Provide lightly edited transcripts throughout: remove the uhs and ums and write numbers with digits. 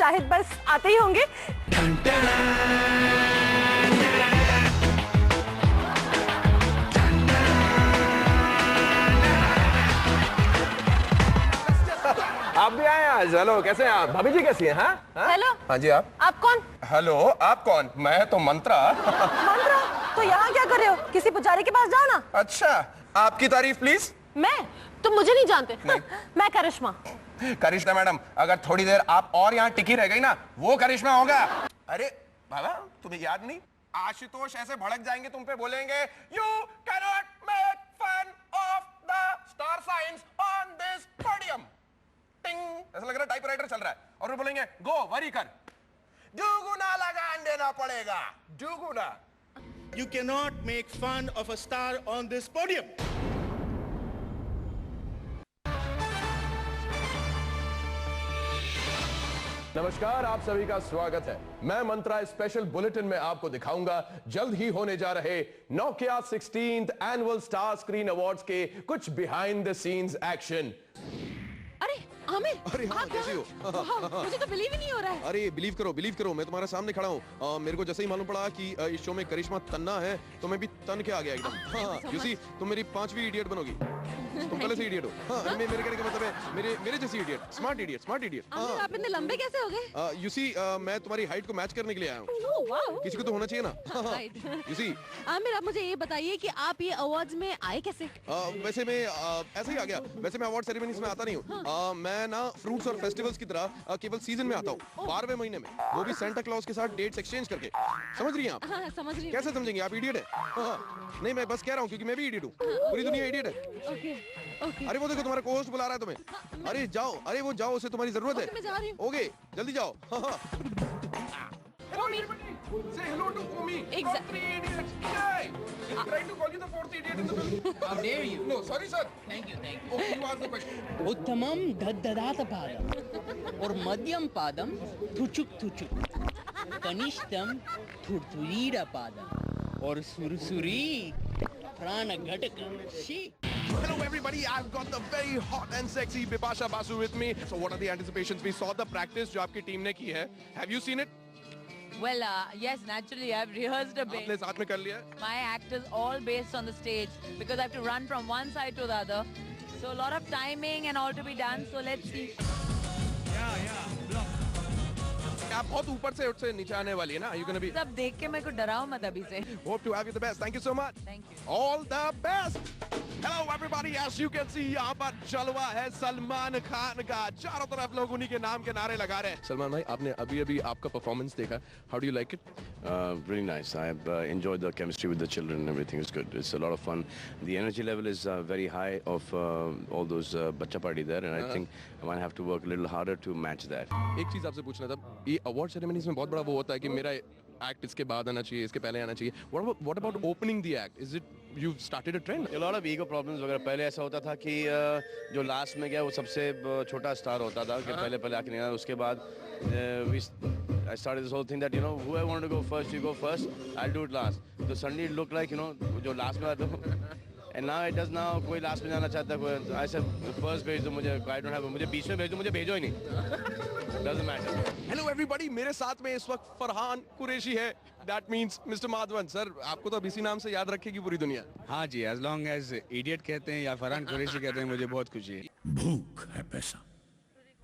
शाहिद बस आते ही होंगे। आप भी आए आज। हेलो, कैसे हैं आप? भाभी जी कैसी हैं? हाँ हेलो। हाँ जी। आप कौन? हेलो, आप कौन? मैं तो मंत्रा। मंत्रा? तो यहाँ क्या कर रहे हो? किसी पुजारी के पास जाओ ना। अच्छा, आपकी तारीफ प्लीज। मैं? तुम मुझे नहीं जानते। नहीं। मैं करिश्मा। करिश्मा मैडम, अगर थोड़ी देर आप और यहाँ टिकी रह गई ना, वो करिश्मा होगा। अरे बाबा, तुम्हें याद नहीं? आशुतोष ऐसे भड़क जाएंगे तुम पे, बोलेंगे you cannot make fun of the star science on this podium. टिंग, ऐसा लग रहा है टाइपराइटर चल रहा है। और वो बोलेंगे गो वरी कर, दुगुना लगान देना पड़ेगा, दुगुना। You cannot make fun of a star on this podium. नमस्कार, आप सभी का स्वागत है। मैं मंत्रा स्पेशल बुलेटिन में आपको दिखाऊंगा जल्द ही होने जा रहे Nokia 16th annual star screen awards के कुछ बिहाइंड द सीन्स एक्शन। अरे आमिर, अरे हाँ, कैसी हो? मुझे तो बिलीव ही नहीं हो रहा है। अरे बिलीव करो, मैं तुम्हारे सामने खड़ा हूँ। मेरे को जैसे ही मालूम पड़ा कि इस शो में करिश्मा तन्ना है, तो मैं भी तन के आ गया एकदम। हाँ, यू सी, तुम मेरी 5वीं इडियट बनोगी। तुम पहले से इडियट हो। हाँ, मेरे कहने का मतलब है मेरे जैसी इडियट, स्मार्ट इडियट। आमिर, आप इतने लंबे कैसे हो गए? यू सी, मैं तुम्हारी हाइट को मैच करने के लिए आया हूँ। Oh wow. किसी को तो होना चाहिए ना। यू सी, आमिर, आप मुझे ये बताइए कि आप ये अवार्ड्स में आए कैसे? वैसे मैं ऐसे ही आ गया। वैसे मैं अवार्ड सेरेमनीज में आता नहीं हूँ। मैं ना फ्रूट्स और फेस्टिवल्स की तरह केवल सीजन में आता हूँ, 12वें महीने में, वो भी सेंटा क्लॉज के साथ डेट्स एक्सचेंज करके। समझ रही हैं आप? हाँ, समझ रही हूँ। कैसे समझेंगे आप? इडियट है। नहीं, मैं बस कह रहा हूँ क्योंकि मैं भी इडियट हूँ। पूरी दुनिया इडियट है। ओके। अरे वो देखो, तुम्हारा को-होस्ट बुला रहा है तुम्हें। अरे जाओ, अरे वो जाओ, उसे तुम्हारी जरूरत है। मैं जा रही हूँ। ओके, जल्दी जाओ। ओमी। Say hello to Omi. Exact- 3 idiots. Yay! He's trying to call you the 4th idiot in the film. How dare you? No, sorry sir. Thank you. Okay, you ask the question. उत्तमम दद्ददात पादम और मध्यम पादम थुचुक कनिष्ठम थुरथुरीरा पादम और सुरसुरी प्राणघटकम she. Hello everybody, I've got the very hot and sexy Bipasha Basu with me. So what are the anticipations? We saw the practice जो आपकी team ने की है. Have you seen it? Well, yes, naturally, I've rehearsed a bit. आपने साथ में कर लिया है? My act is all based on the stage because I have to run from one side to the other. So a lot of timing and all to be done. So let's see. आप बहुत ऊपर से नीचे आने वाली है ना? Are you gonna be? सब देख के मेरे को डराओ मत अभी से. Hope to have you the best. Thank you so much. Thank you. All the best. Hello everybody, as you can see यहाँ पर जलवा है सलमान खान का। चारों तरफ लोग उन्हीं के नाम के नारे लगा रहे हैं। सलमान भाई, आपने अभी आपका परफॉर्मेंस देखा. How do you like it? Really nice. I have enjoyed the chemistry with the children and everything is good. It's a lot of fun. The energy level is very high of all those bacha party there, and I think I might have to work a little harder to match that. एक चीज आपसे पूछना था, ये award ceremonies में बहुत बड़ा वो होता है कि मेरा एक्ट इसके बाद आना चाहिए, इसके पहले आना चाहिए. What about opening the act? Is it you've started a trend? A lot of ego problems वगैरह. पहले ऐसा होता था कि जो लास्ट में गया वो सबसे छोटा स्टार होता था कि पहले आके नहीं आया. उसके बाद I started this whole thing that whoever wanted to go first, you go first. I'll do it last. So suddenly it looked like जो लास्ट में आता and now it does now कोई लास्ट में जाना चाहता है. I said first भेज दो मुझे. I don't have मुझे बीच में भेज दो, मुझे भेजो ही नहीं. Doesn't matter. Hello everybody, मेरे साथ में इस वक्त फरहान कुरैशी है. That means Mr. Madhavan. Sir, आपको तो अब इसी नाम से याद रखेगी पूरी दुनिया. हाँ जी, as long as idiot कहते हैं या फरहान कुरैशी कहते हैं, मुझे बहुत खुशी है. भूख है पैसा,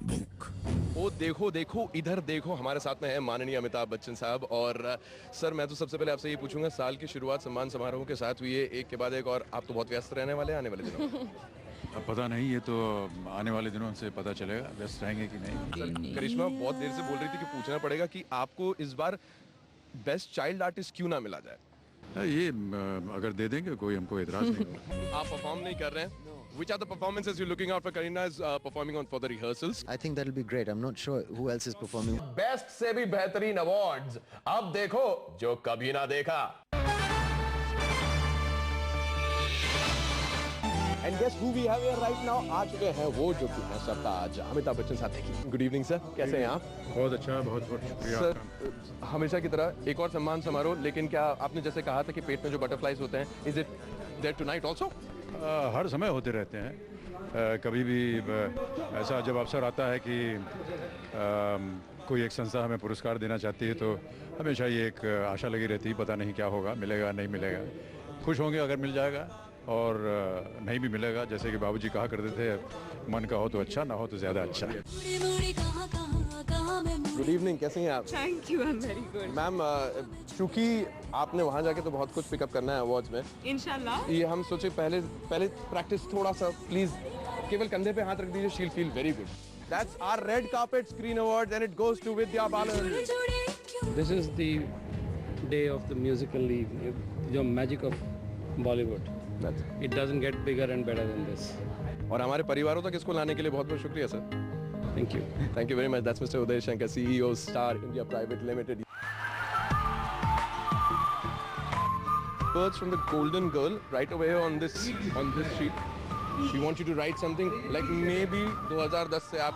भूख। ओ देखो इधर देखो, हमारे साथ में है माननीय अमिताभ बच्चन साहब. और सर, मैं तो सबसे पहले आपसे ये पूछूंगा, साल की शुरुआत सम्मान समारोह के साथ हुई है, एक के बाद एक, और आप तो बहुत व्यस्त रहने वाले हैं आने वाले दिनों. अब पता नहीं, ये तो आने वाले दिनों से पता चलेगा व्यस्त रहेंगे कि नहीं. करिश्मा बहुत देर से बोल रही थी कि पूछना पड़ेगा कि आपको इस बार बेस्ट चाइल्ड आर्टिस्ट क्यों ना मिला जाए. ये अगर दे देंगे कोई, हमको एतराज नहीं होगा. आप परफॉर्म नहीं कर रहे हैं. Which are the performances you're looking out for? Kareena is performing on for the rehearsals. I think that'll be great. I'm not sure who else is performing. Best से भी बेहतरीन अवार्ड्स अब देखो जो कभी ना देखा. And guess who we have here right now? आ चुके हैं वो जो कि है सरताज अमिताभ बच्चन साहब. देखिए, गुड इवनिंग सर, कैसे हैं आप? बहुत अच्छा, बहुत बहुत शुक्रिया. सर, हमेशा की तरह एक और सम्मान समारोह, लेकिन क्या आपने जैसे कहा था कि पेट में जो बटरफ्लाइज होते हैं, is it there tonight also? हर समय होते रहते हैं. कभी भी ऐसा जब अवसर आता है कि कोई एक संस्था हमें पुरस्कार देना चाहती है तो हमेशा ये एक आशा लगी रहती है, पता नहीं क्या होगा, मिलेगा नहीं मिलेगा। खुश होंगे अगर मिल जाएगा, और नहीं भी मिलेगा, जैसे कि बाबूजी कहा करते थे, मन का हो तो अच्छा, ना हो तो ज़्यादा अच्छा। गुड इवनिंग, कैसे हैं आप? Thank you, I am very good. Ma'am, चूंकि आपने वहाँ जाके तो बहुत कुछ पिकअप करना है अवार्ड्स में, इंशाल्लाह। ये हम सोचे पहले प्रैक्टिस थोड़ा सा, प्लीज केवल कंधे पे हाथ रख दीजिए, शील feel very good. That's our red carpet screen awards and it goes to Vidya Balan. This is the day of the musical evening, the magic of Bollywood. It doesn't get bigger and better than this. और हमारे परिवारों तक इसको लाने के लिए बहुत बहुत शुक्रिया sir. Thank you. Thank you very much. That's Mr. Uday Shankar, CEO, Star India Private Limited. Words from the Golden Girl right away on this sheet. We want you to write something like maybe 2010 से आप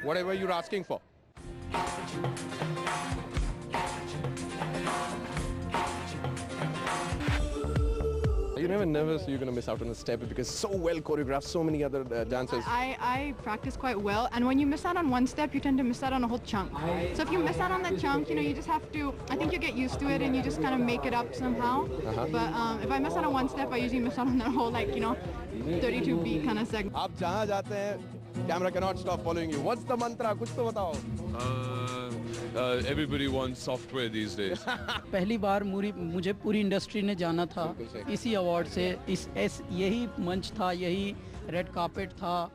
whatever you're asking for. You're never nervous you're going to miss out on a step because so well choreographed, so many other dancers. I practice quite well, and when you miss out on one step, you tend to miss out on a whole chunk. So if you miss out on that chunk, you just have to, I think you get used to it and you just kind of make it up somehow. But if I miss out on one step, I usually miss out on that whole 32 beat kind of segment. आप जहाँ जाते हैं, camera cannot stop following you. What's the mantra? कुछ तो बताओ. Everybody wants software these days. पहली बार मुझे पूरी इंडस्ट्री ने जाना था इसी अवार्ड से। यही मंच था, यही रेड कार्पेट था।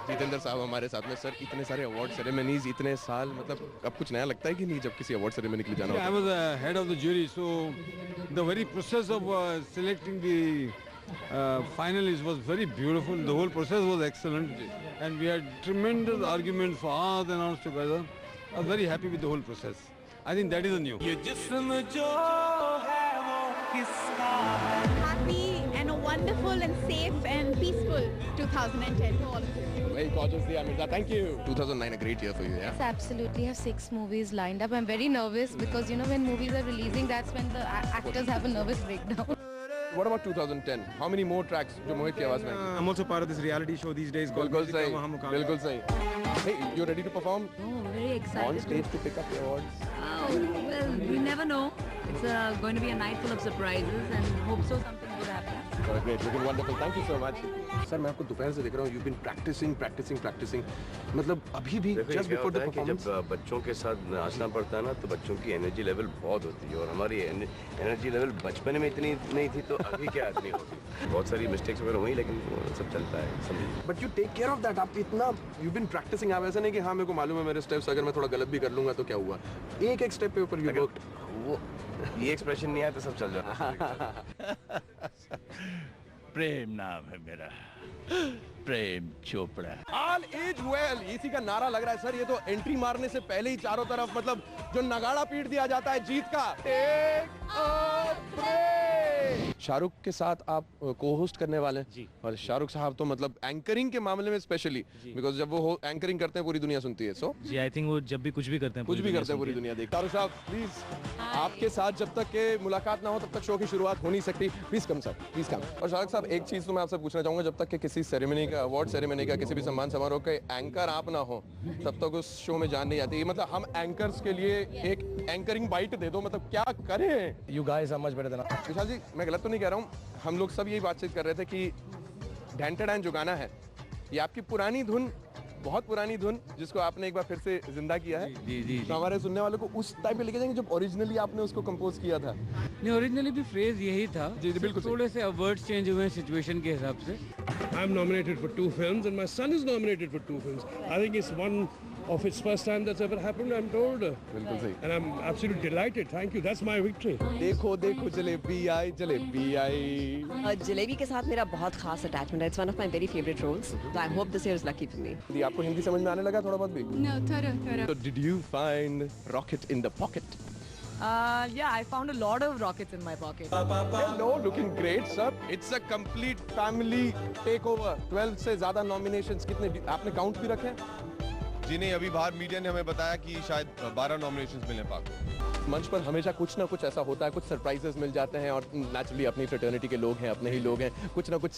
जितेंद्र साहब हमारे साथ में। सर, इतने सारे अवार्ड सेरेमनीज, इतने साल, मतलब अब कुछ नया लगता है कि नहीं जब किसी अवार्ड सेरेमनी के लिए जाना होता है? I was the head of the jury, so the very process of selecting the finalists was very beautiful. The whole process was excellent, and we had tremendous arguments for hours and hours together. I was very happy with the whole process. I think that is a new. Happy and a wonderful and safe and peaceful 2010 to all of you. Very gorgeous, Diya Mirza. Thank you. 2009, a great year for you, yeah? Yes, absolutely. I have 6 movies lined up. I'm very nervous because when movies are releasing, that's when the actors have a nervous breakdown. What about 2010? How many more tracks जो मोहित की आवाज में? I'm also part of this reality show these days. बिल्कुल सही, बिल्कुल सही. Hey, you ready to perform? Oh, very excited. On stage to pick up the awards. Oh, well, we never know. It's going to be a night full of surprises, and hope so something good happens. Great, looking wonderful. Thank you so much. Sir, मैं आपको दोपहर से देख रहा हूँ. You've been practicing. मतलब अभी भी just before the performance. जब बच्चों के साथ नाचना पड़ता है ना, तो बच्चों की एनर्जी लेवल बहुत होती है, और हमारी एनर्जी लेवल बचपन में इतनी नहीं थी, तो अभी क्या आदमी होगी. बहुत सारी मिस्टेक्स वगैरह हुई, लेकिन सब चलता है, समझिए. But you take care of that. आप इतना you've been practicing. आप ऐसा नहीं कि हाँ मेरे को मालूम है मेरे स्टेप्स, अगर मैं थोड़ा गलत भी कर लूँगा तो क्या हुआ. एक स्टेप पे ऊपर you worked. वो ये एक्सप्रेशन नहीं आया तो सब चल जाता. प्रेम नाम है मेरा, Prem Chopra. All age well, इसी का नारा लग रहा है सर. ये तो एंट्री मारने से पहले ही चारों तरफ मतलब जो नगाड़ा पीट दिया जाता है जीत का. Take a break. शाहरुख के साथ आप को होस्ट करने वाले हैं, और शाहरुख साहब तो मतलब एंकरिंग के मामले में स्पेशली, बिकॉज जब वो एंकरिंग करते हैं पूरी दुनिया सुनती है. सो जी, आई थिंक वो जब भी कुछ भी करते हैं पूरी दुनिया देखती है. शाहरुख साहब प्लीज, आपके साथ जब तक के मुलाकात ना हो तब तक शो की शुरुआत हो नहीं सकती. Please come sir, please come. और शाहरुख साहब, एक चीज तो मैं आपसे पूछना चाहूंगा, जब तक के किसी सेरेमनी का, अवार्ड सेरेमनी का, किसी भी सम्मान समारोह के एंकर आप ना हो, तब तक उस शो में जान नहीं आती. मतलब हम एंकर्स के लिए एक एंकरिंग बाइट दे दो, मतलब क्या करें? You guys are much better than us. विशाल जी, मैं गलत तो नहीं कह रहा हूँ? हम लोग सब यही बातचीत कर रहे थे कि ढैंटैडैन जो गाना है, ये आपकी पुरानी धुन, बहुत पुरानी धुन, जिसको आपने एक बार फिर से जिंदा किया है. जी. तो हमारे सुनने वालों को उस टाइप पे लेके जाएंगे जब ओरिजिनली आपने उसको कंपोज किया था. नहीं, ओरिजिनली भी फ्रेज यही था. जी, बिल्कुल. थोड़े से वर्ड्स चेंज हुए सिचुएशन के हिसाब से. I'm nominated for 2 films and my son is nominated for 2 films. I think it's one of its first time that's ever happened, I'm told. बिल्कुल सही. And I'm absolutely delighted. Thank you. That's my victory. देखो जलेबी आई. जलेबी के साथ मेरा बहुत खास attachment है. It's one of my very favorite roles. So I hope this year is lucky for me. आपको हिंदी समझ में आने लगा थोड़ा बहुत भी? No, थोड़ा. So did you find rocket in the pocket? Yeah, I found a lot of rockets in my pocket. Hello, looking great, sir. It's a complete family takeover. 12 से ज़्यादा nominations, कितने आपने काउंट भी रखे? जिन्हें अभी बाहर मीडिया ने हमें बताया कि शायद 12 नॉमिनेशंस मिले पाक को। मंच पर हमेशा कुछ ना कुछ ऐसा होता है, कुछ सरप्राइजेस मिल जाते हैं और नेचुरली अपनी फ्रेटर्निटी के लोग हैं, अपने ही लोग हैं, कुछ ना कुछ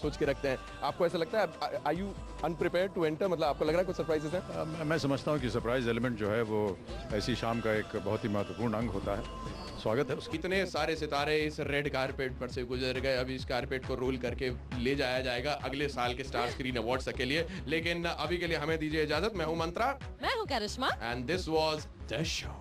सोच के रखते हैं। आपको ऐसा लगता है, are you unprepared to enter, मतलब आपको लग रहा है कुछ सरप्राइजेस हैं? मैं समझता हूँ कि सरप्राइज एलिमेंट जो है वो ऐसी शाम का एक बहुत ही महत्वपूर्ण अंग होता है। स्वागत है उसका। इतने सारे सितारे इस रेड कारपेट पर से गुजर गए, अभी इस कारपेट को रोल करके ले जाया जाएगा अगले साल के स्टार स्क्रीन अवार्ड्स के लिए, लेकिन अभी के लिए हमें दीजिए इजाजत। मैं हूं मंत्रा, मैं हूं Karishma, and this was the show.